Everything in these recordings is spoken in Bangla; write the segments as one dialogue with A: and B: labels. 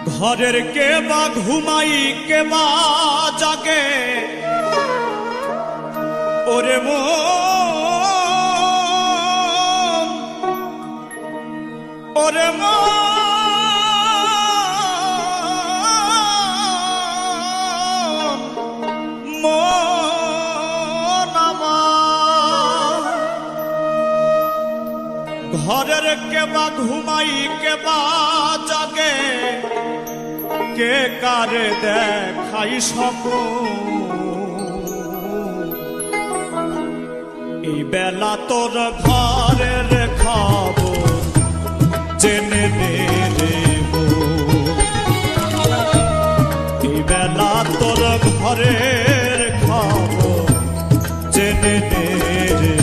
A: ঘরের কে বা ঘুমাই কে বা জাগে ওরে মন ওরে ঘরের কে বা ঘুমাই কে বা জাগে কে কারে দেখাই স্বপ্ন এই বেলা তোর ঘরের খবর জেনে নে রে এই বেলা তোর ঘরের খবর জেনে নে রে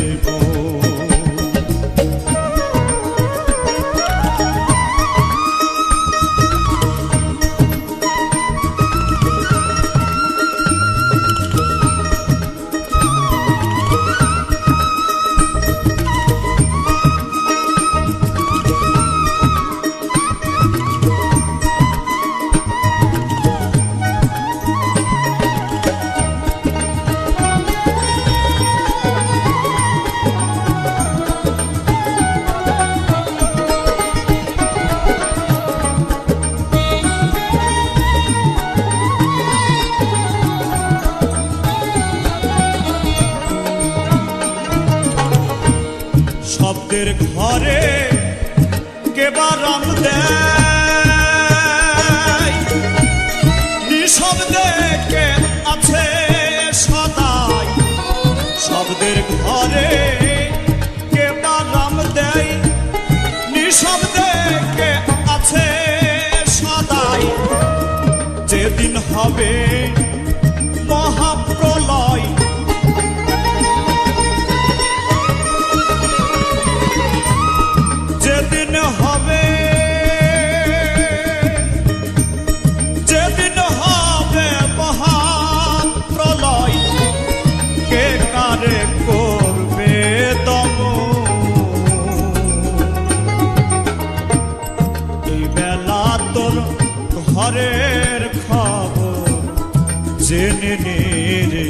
A: শব্দের ঘরে কে বা রাম দেয় নিঃশব্দে কে আছে সদাই শব্দের ঘরে কে বা রাম দেয় নিঃশব্দে কে আছে সদাই যেদিন হবে মহাপ্রলয় যেদিন হবে মহাপ্রলয় কে কারে করবে দম এই বেলা তোর ঘরের খবর জেনে নে রে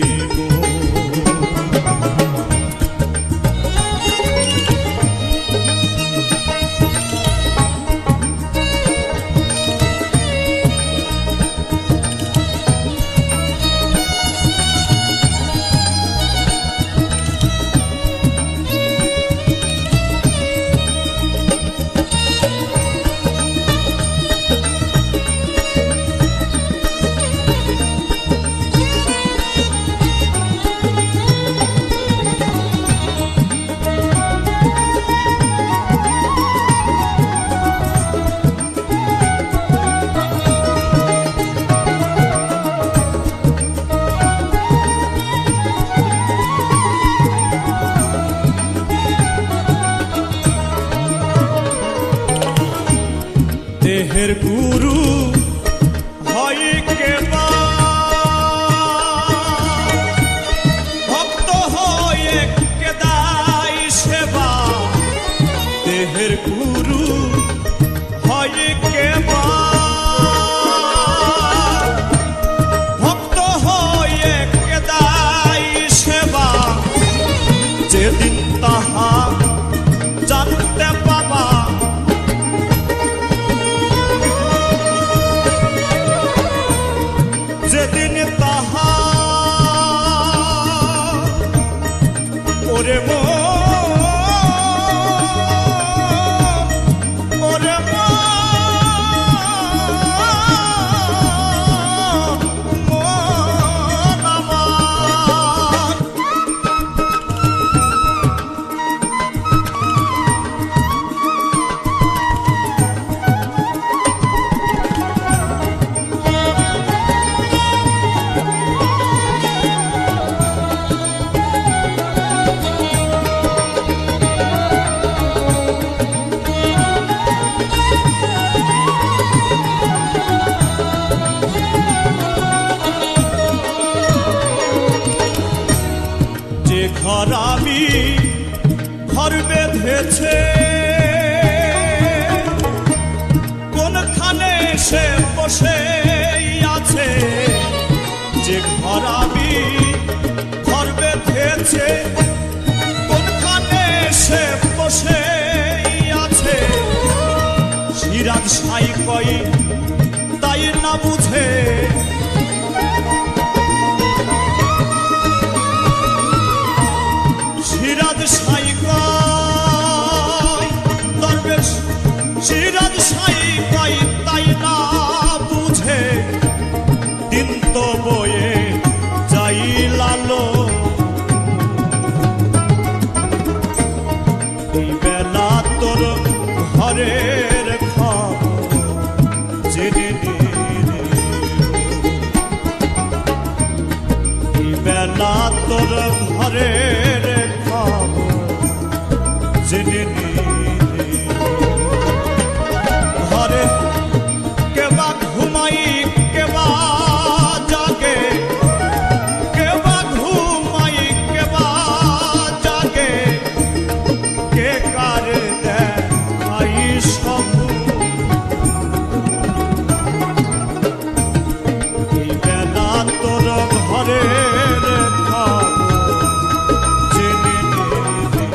A: দেহের গুরু হয় কে বা ভক্ত হয়ে কে দায় সেবা দেহের গুরু হয় কে বা ভক্ত হয়ে কে দায় সেবা যেদিন তাহা জানতে পাবা যেদিন তাহা ওরে ওরে ঘরের খবর জেনে নে রে। এই বেলা তোর ঘরের খবর জেনে নে রে। ঘরে কেবা ঘুমাই কেবা জাগে, কেবা ঘুমাই কেবা জাগে, কে কার দেখাই স্বপ্ন। এই বেলা তোর ঘরের খবর জেনে নে রে।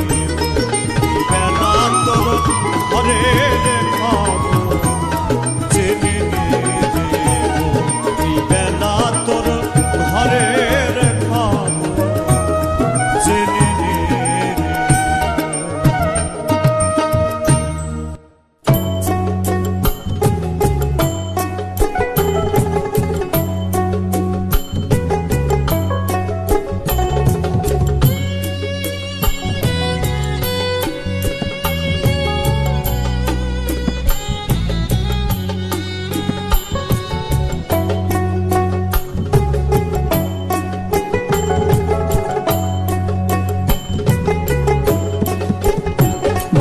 A: এই বেলা তোর ঘরের খবর জেনে নে রে। এই বেলা তোর ঘরের খবর জেনে নে রে।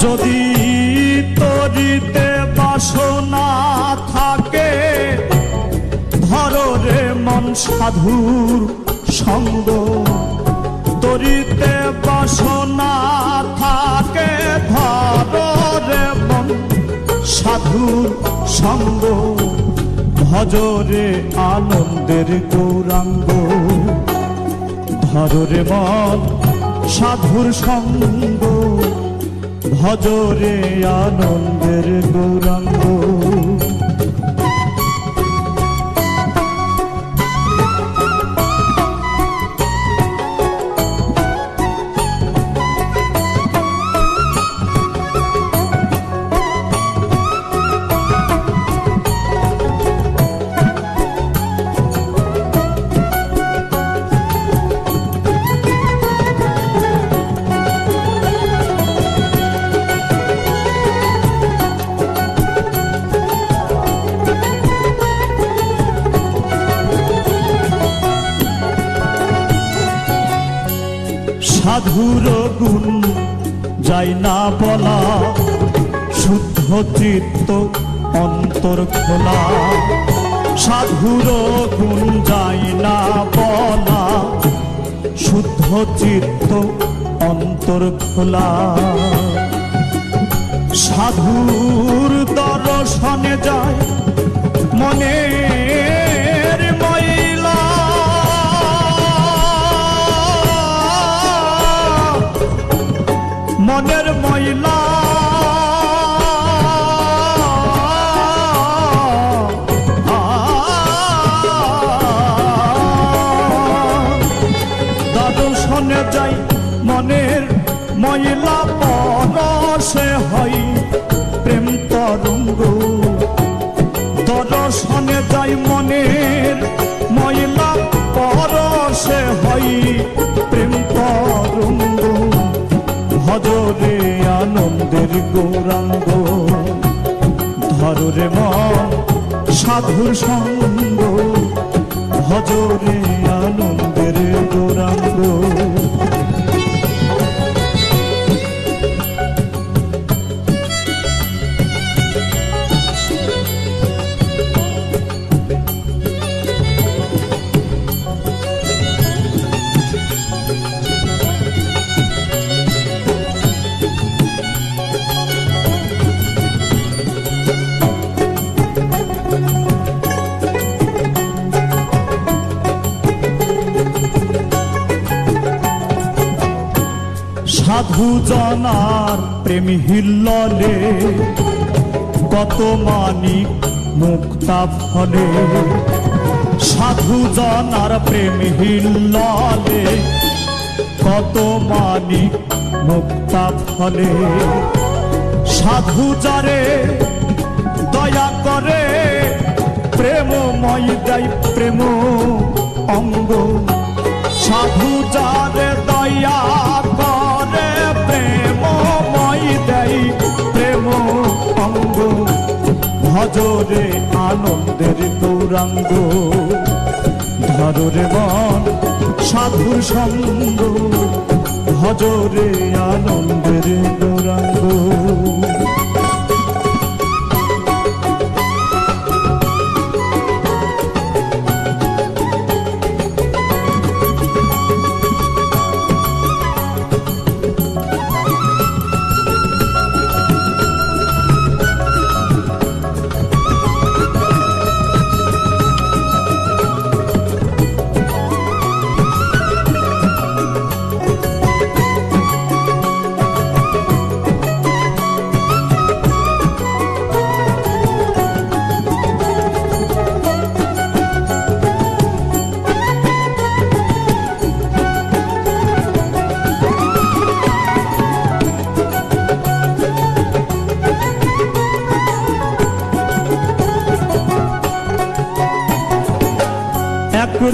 A: যদি তরিতে বাসনা থাকে, ধরো রে মন সাধুর সঙ্গ। তরিতে বাসনা থাকে, ধরো রে মন সাধুর সঙ্গ। ভজরে আনন্দের গৌরাঙ্গ, ধরো রে মন সাধুর সঙ্গ। ভজরে আনন্দের গৌরাঙ্গ। সাধুর গুণ যাই না বলা, শুদ্ধ চিত্ত অন্তর খোলা। সাধুর গুণ যাই না বলা, শুদ্ধ চিত্ত অন্তর খোলা। সাধুর দর্শনে যায় মনের ময়লা। মনের ময়লা দর্শনে যাই মনের ময়লা। পরশে হয় প্রেম তরঙ্গ। দর্শনে যাই মনের ময়লা, পরশে হয় প্রেম তরঙ্গ। ভজরে আনন্দের গৌরাঙ্গ, ধরো রে মন সাধুর সঙ্গ। ভজরে আনন্দের গৌরাঙ্গ। সাধু জনার প্রেম হিল্ললে, কত মানিক মুক্তা ফলে। সাধু জনার প্রেম হিল্ললে, কত মানিক মুক্তা ফলে। সাধু যারে দয়া করে, প্রেমময় দেয় প্রেম অঙ্গ। সাধু যারে দয়া করে, প্রেমময় দেয় প্রেম অঙ্গ। গৌরাঙ্গ ধররে মন সাধুর সঙ্গ ভজরে আনন্দের গৌরাঙ্গ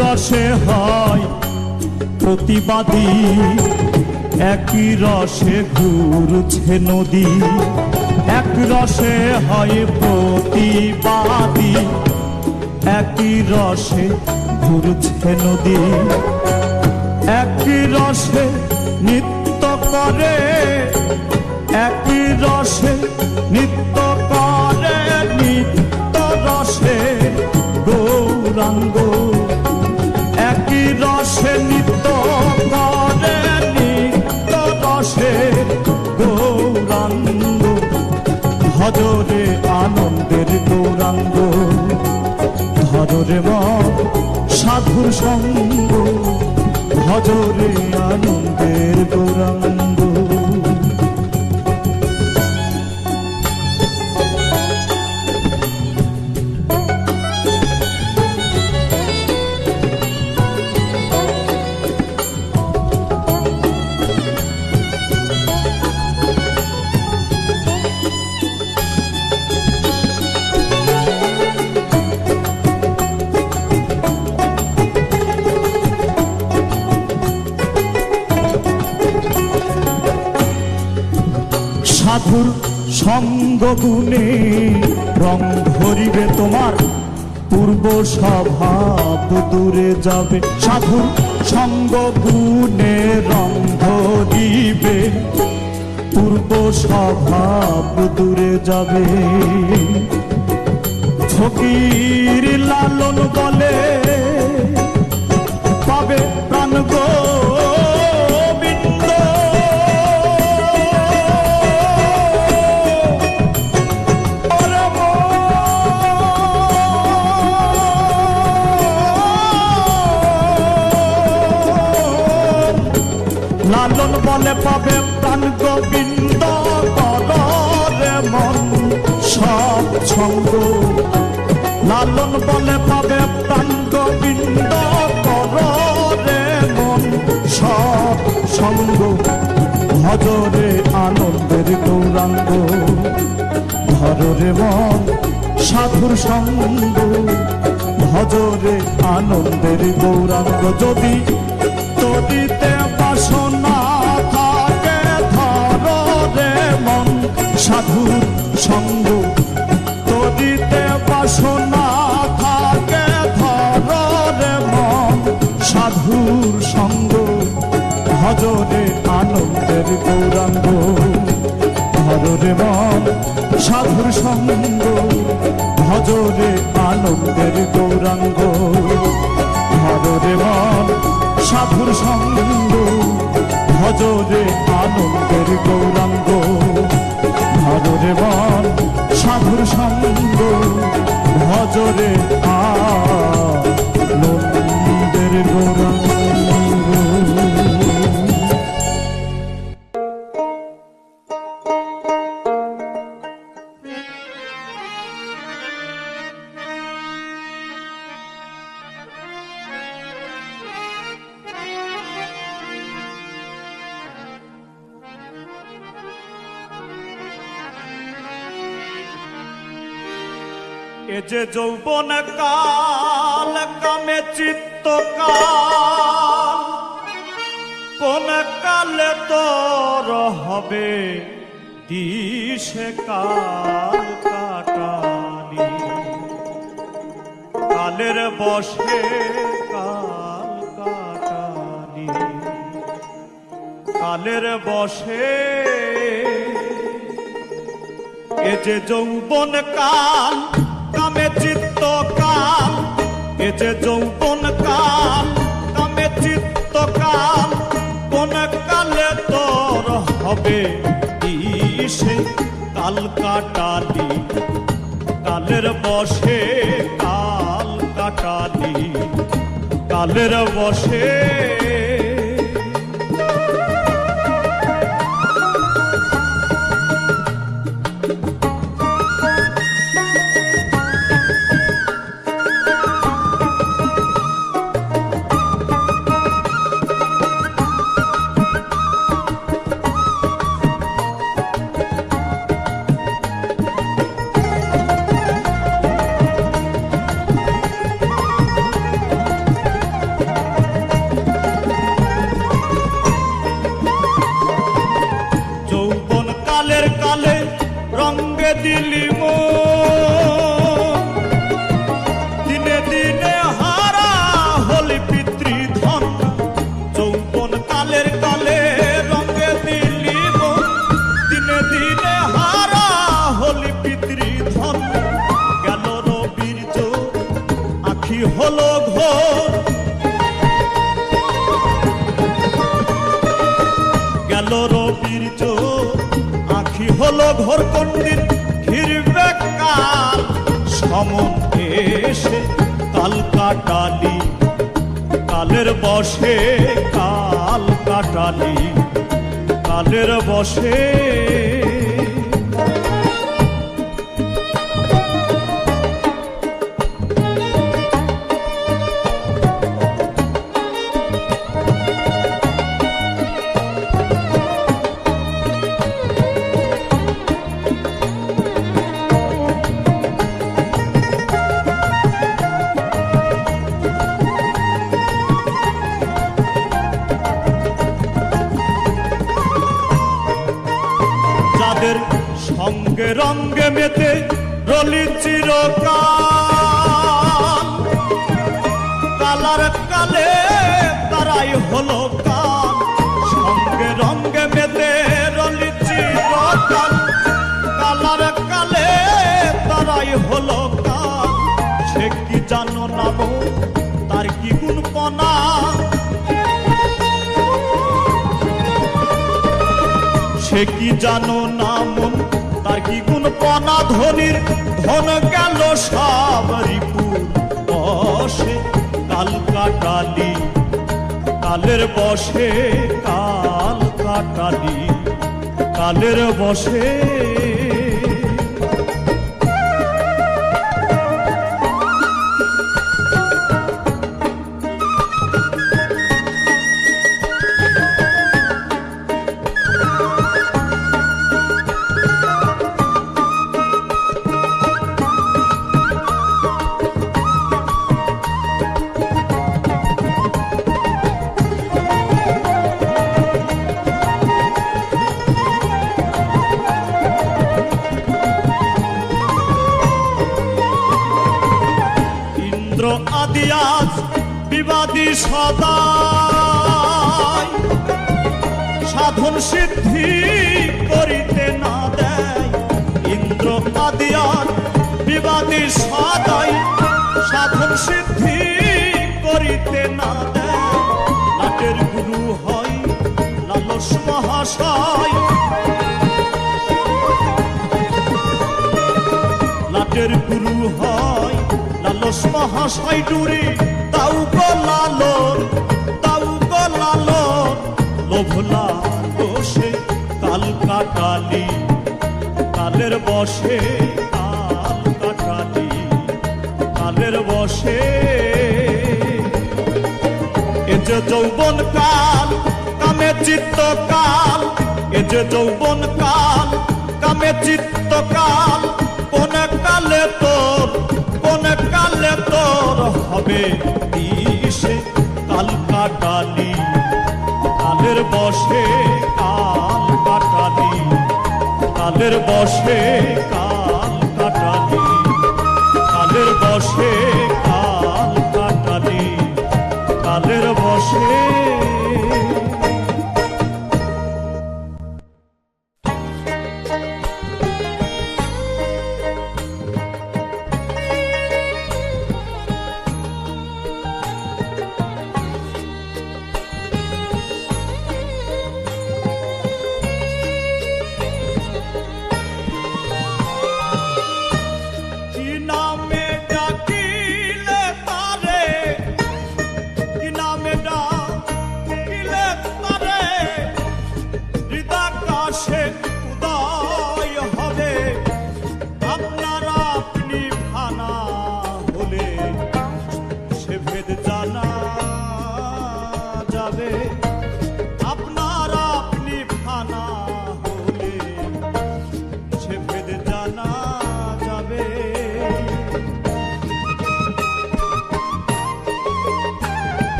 A: রসে হয় প্রতিবাদী একই রসে ঘুরছে নদী এক রসে হয় প্রতিবাদী একই রসে ঘুরছে নদী একই রসে নৃত্য করে একই রসে নৃত্য করে নিত্য রসে গৌরাঙ্গ একই রসে নিত্য করে নিত্য রসে গৌরাঙ্গ ভজরে আনন্দের গৌরাঙ্গ ধররে মন সাধুর সঙ্গ ভজরে আনন্দের গৌরাঙ্গ সাধুর সঙ্গ গুণে রং ধরিবে তোমার পূর্ব স্বভাব দূরে যাবে সাধুর সঙ্গ গুণে রং ধরিবে পূর্ব স্বভাব দূরে যাবে ফকির লালন বলে পাবে প্রাণ গো লালন বলে পাবে প্রাণ গোবিন্দ কররে মন সব সঙ্গ লালন বলে পাবে প্রাণ গোবিন্দ কররে মন সব সঙ্গ ভজরে আনন্দের গৌরাঙ্গ ধররে মন সাধুর সঙ্গ ভজরে আনন্দের গৌরাঙ্গ যদি তরিতে বাসনা থাকে ধররে মন সাধুর সঙ্গ তরিতে বাসনা থাকে ধররে মন সাধুর সঙ্গ ভজরে আনন্দের গৌরাঙ্গ ধররে মন সাধুর সঙ্গ ভজরে আনন্দের গৌরাঙ্গ ধররে মন সাধুর সঙ্গ ভজরে আনন্দের গৌরাঙ্গ ধররে মন সাধুর সঙ্গ ভজরে আনন্দের গৌরাঙ্গ এ যে যৌবন কাল কামে চিত্ত কাল কোন কালে তোর হবে দিশে কাল কাটানি বসে কাল কাটালি, কালের বসে এ যে যৌবন কাল, কামে চিত্ত কাল, এ যে যৌবন কাল, কামে চিত্ত কাল, কোন কালে তোর হবে সে কাল কাটালি, কালের বসে কাল কাটালি, কালের বসে। কালে রঙ্গে দিলি দিনে দিনে হারা হলি পিতৃধন, যৌবন কালের কালে রঙ্গে দিলি দিনে দিনে হারা হলি পিতৃধন, গেল রবীর্য আখি হলো ঘোর, গেল রবীর্য আখি হলো ঘোর, কোনদিন ঘিরবে কাল সমন এসে কাল কাটালি, কালের বসে কাল কাটালি, কালের বসে। যাদের সঙ্গে রঙ্গে মেতে রলি চিরকাল, কালার কালে তারাই হলো কাল, সঙ্গে রঙ্গে মেতে রলি চিরকাল, কালার কালে তারাই হলো কাল, সে কি জানো নাম তার কি গুণপনা, সে কি জানো নাম তার কি গুণ পনা, ধনির ধন গেল সব রিপুর বসে কাল কাটালি, কালের বসে কাল কাটালি, কালের বসে। আদি আজ বিবাদী সদাই, সাধন সিদ্ধি করিতে না দেয়, ইন্দ্র আদি আজ বিবাদী সদাই, সাধন সিদ্ধি করিতে না দেয়, লাটের গুরু হয় লালস মহাশয়, লাটের গুরু হয় লালস মহাশয়, ডুরি তাও গো লালন, তাও গো লালন, লোভ লালসে কাল কাটালি, কালের বসে কাল কাটালি, কালের বসে। এ যে যৌবন কাল, কামে চিত্ত কাল, এ যে যৌবন কাল, কামে চিত্ত কাল, কোন কালে তোর, কোন কালে তোর হবে সে কাল কাটালি, কালের বসে কাল কাটালি, কালের বসে কাল কাটালি, কালের বসে কাল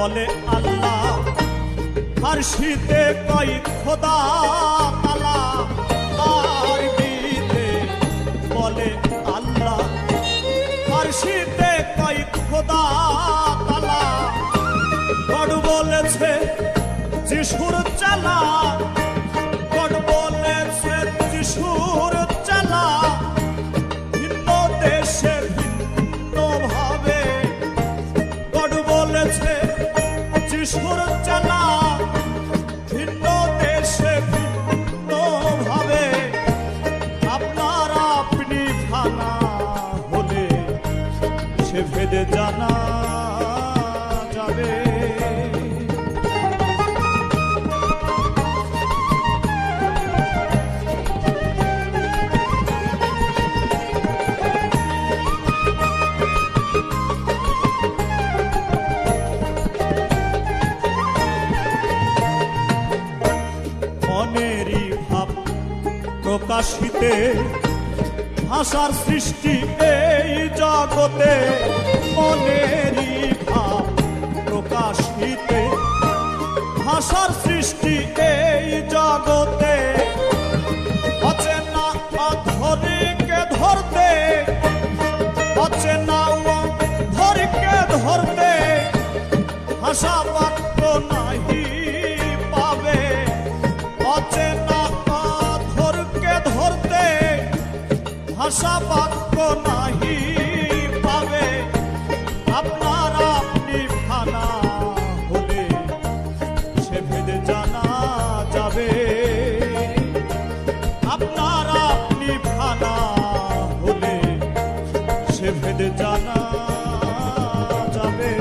A: বলে আল্লাহ, ফার্সিতে কয় খোদা তালা, আরবিতে বলে আল্লাহ, ফার্সিতে কয় খোদা তালা। গড বলেছে যিশুর চালা, গড বলেছে যিশুর চালা, ভিন্ন দেশে ভিন্ন ভাবে। গড বলেছে যিশুর চালা, ভিন্ন দেশে ভিন্ন ভাবে। আপনার আপনি ফানা হলে সে ভেদে জানা যাবে। মনেরই ভাব প্রকাশিতে, ভাষার সৃষ্টি এই জগতে। মনেরই ভাব প্রকাশিতে, ভাষার সৃষ্টি এই জগতে। অচেনা অধরকে ধরতে, অচেনা অধরকে ধরতে, ভাষা বাক্য নাহি পাবে। অচেনা অধরকে ধরতে, ভাষা বাক্য নাহি পাবে। আপনার আপনি ফানা হলে সে ভেদে জানা যাবে। আপনার আপনি ফানা হলে সে ভেদে জানা যাবে।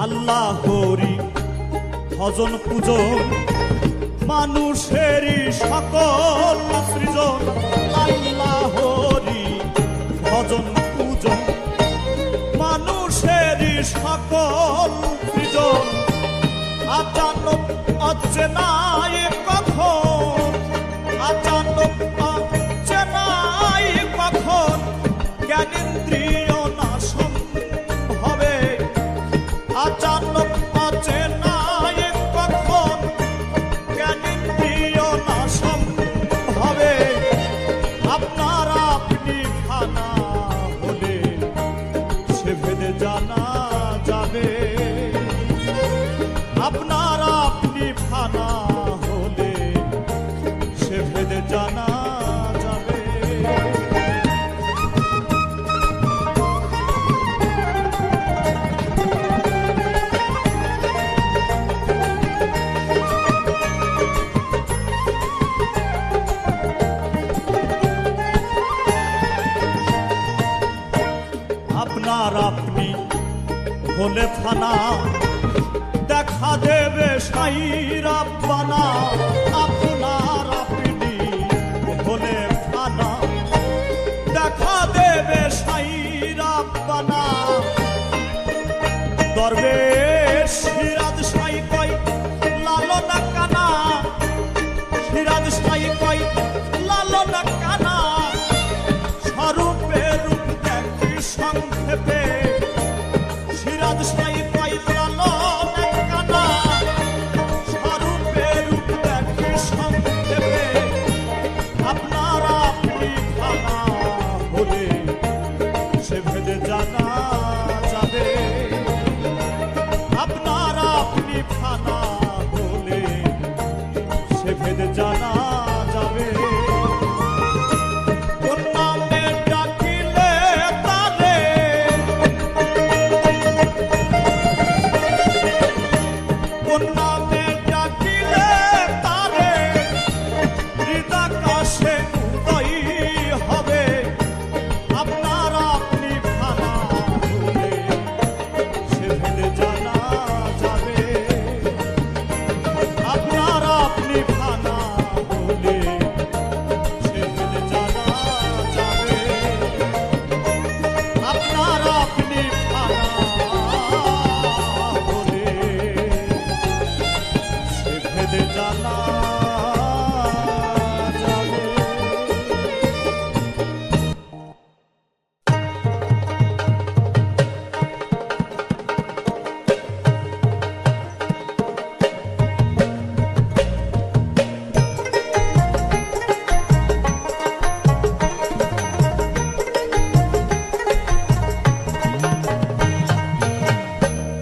A: আল্লাহরি ভজন পূজন মানুষেরই সকল সৃজন। আল্লাহরি ভজন পূজন মানুষেরই সকল সৃজন। আচানক অচেনাই কখন, আচানক অচেনাই কখন, জ্ঞানেন্দ্রিয় নাশন হবে। আচানক অচেনাই কখন, জ্ঞানেন্দ্রিয় নাশন হবে। আপনার আপনি ফানা হলে সে ভেদে জানা যাবে। আপনার আপনি ফানা হলে সে ভেদে জানা যাবে। আপনার আপনি হলে ফানা, দেখা দেবে সাই রাব্বানা। আপনার আপনি হলে ফানা, দেখা দেবে সাই রাব্বানা। দরবেশ সিরাজ সাই কয় লালনা কানা, সিরাজ সাই কয় লালনা কানা। স্বরূপে রূপ দেখি সংক্ষেপে, সিরাজ সাই কয় লালনা কানা। স্বরূপে রূপ দেখি সংক্ষেপে। আপনার আপনি ফানা হলে সে ভেদে জানা যাবে। আপনার আপনি ফানা হলে সে ভেদে জানা যাবে। কোন নামে ডাকিলে তারে, কোন নামে ডাকিলে তারে, হৃদাকাশে উদয় হবে। আপনার আপনি ফানা হলে সে ভেদে জানা যাবে। আপনার আপনি ফানা বিচ্ছেদ জানা যাবে।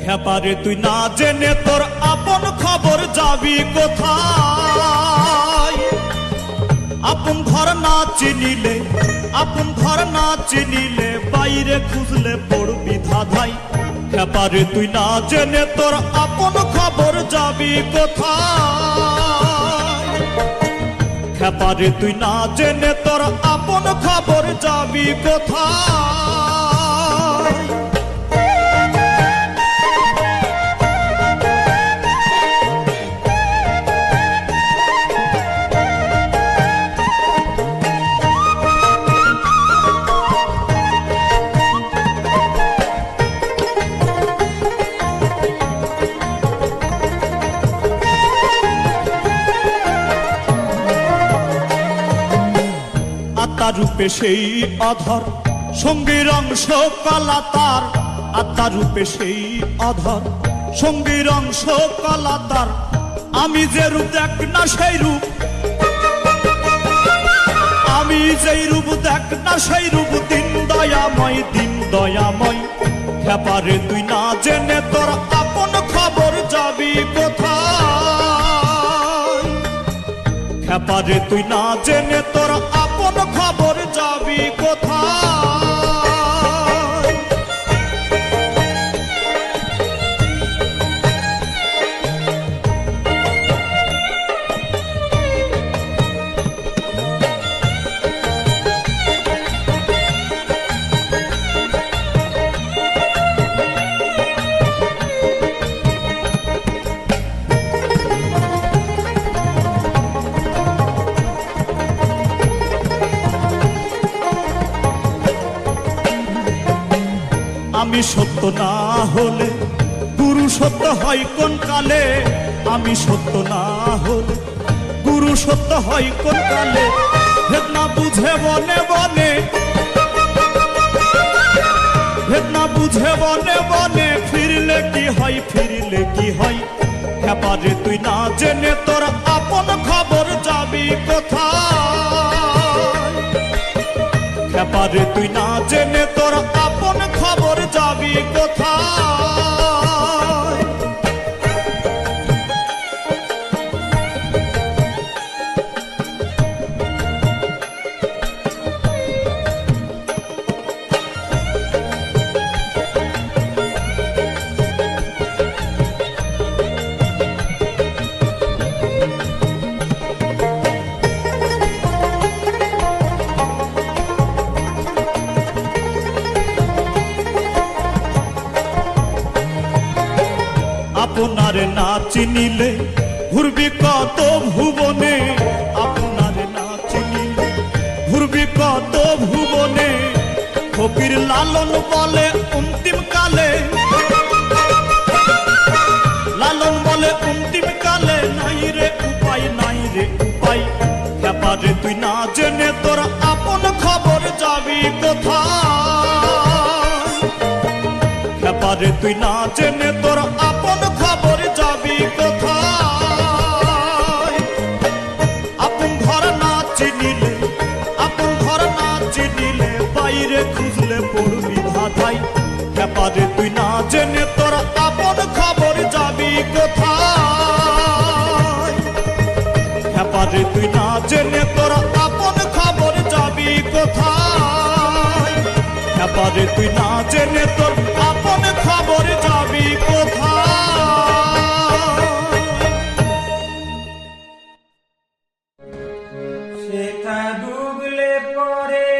A: খেপারে তুই না জেনে তোর আপন খবর যাবি কোথায়? আপন ঘর না চিনিলে, আপন ঘর না চিনিলে বাইরে খুঁজলে পড়বি ধাঁধাই। খেপারে তুই না জেনে তোর আপন খবর যাবি কোথায়? খেপারে তুই না জেনে তোর আপন খবর যাবি কোথায়? আত্মার রূপে সেই অধর সঙ্গীর অংশ কলা তার। আত্মার রূপে সেই অধর সঙ্গীর অংশ কলা তার। আমি যে রূপ দেখ না সেই রূপ, আমি যেই রূপ দেখ না সেই রূপ দিন দয়াময়, দিন দয়াময়। খেপারে তুই না জেনে তোর আপন খবর যাবি কোথায়? খেপারে তুই না জেনে তোর আপন খবর যাবি কোথায়? আমি সত্য না হলে গুরু সত্য হয় কোন কালে? আমি সত্য না হলে গুরু সত্য হয় কোন কালে? ভেদ না বুঝে বনে বনে, ভেদ না বুঝে বনে বনে ফিরলে কি হয়, ফিরলে কি হয়? খেপারে তুই না জেনে তোর আপন খবর যাবি কোথায়? খেপারে তুই না জেনে তোর আপন খবর যাবি কোথায়? আপনার না চিনিলে ঘুরবি কত ভুবনে, আপনার না চিনিলে ঘুরবি কত ভুবনে। ফকির লালন বলে অন্তিম কালে, লালন বলে অন্তিম কালে নাই রে উপায়, নাই রে উপায়। খেপারে তুই না জেনে তোর আপন খবর যাবি কোথায়? খেপারে তুই না জেনে তোর আপন খবর যাবি কোথায়? আপন ঘর না চিনিলে, আপন ঘর না চিনিলে বাইরে খুঁজলে পড়বি ধাঁধাই। খেপারে তুই না জেনে তোর আপন খবর যাবি কোথায়? খেপারে তুই না জেনে তোর আপন খবর যাবি কোথায়? খেপারে তুই না জেনে তোর আপন খবর যাবি কোথায়?
B: সেটা ডুবলে পরে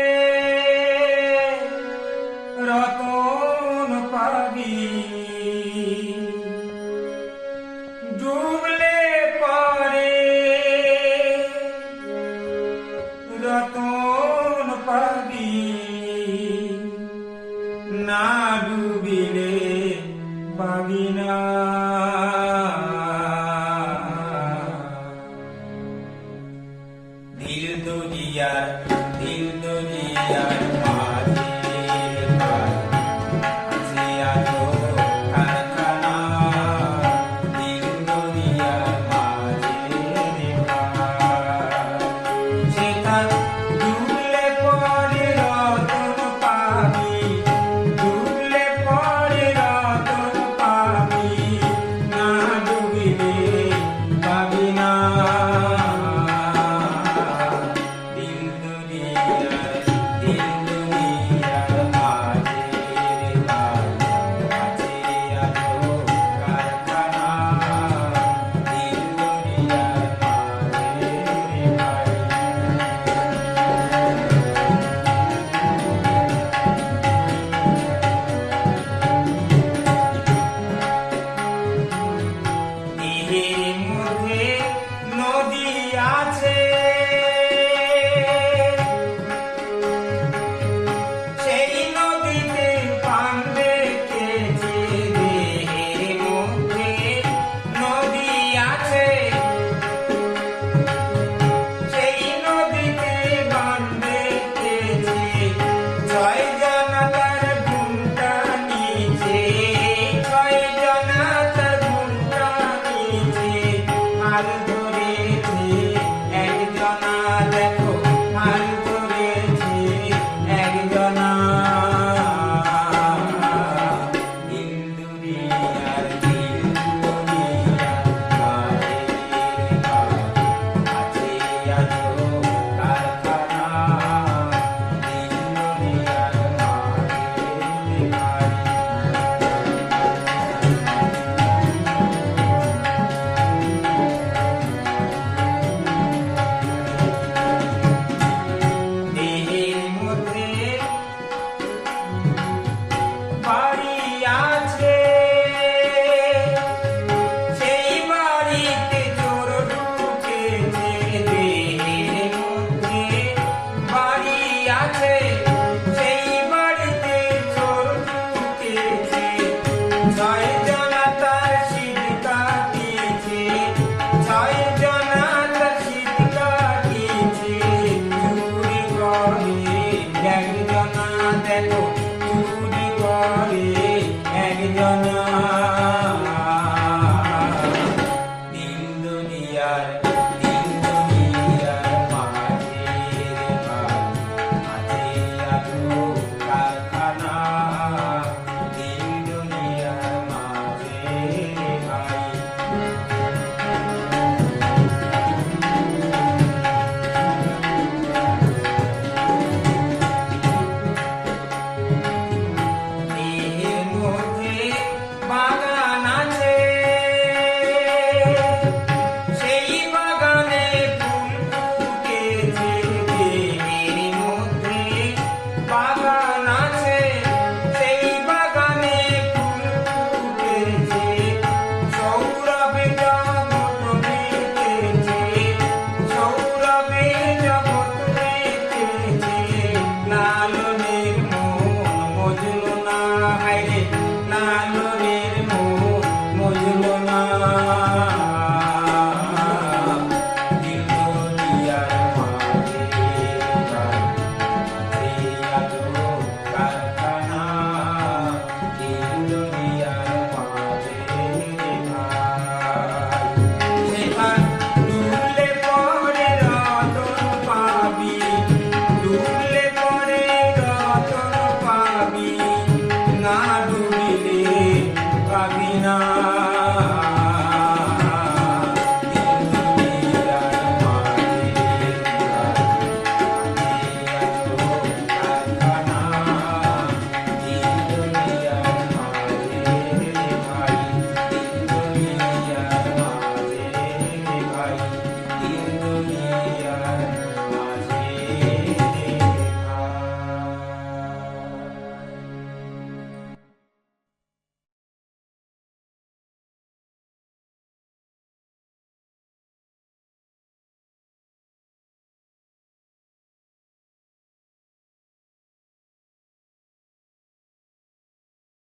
B: রতন পাবি, ডুবলে পরে রতন পাবি, না ডুবিলে পাবি না। দুনিয়ার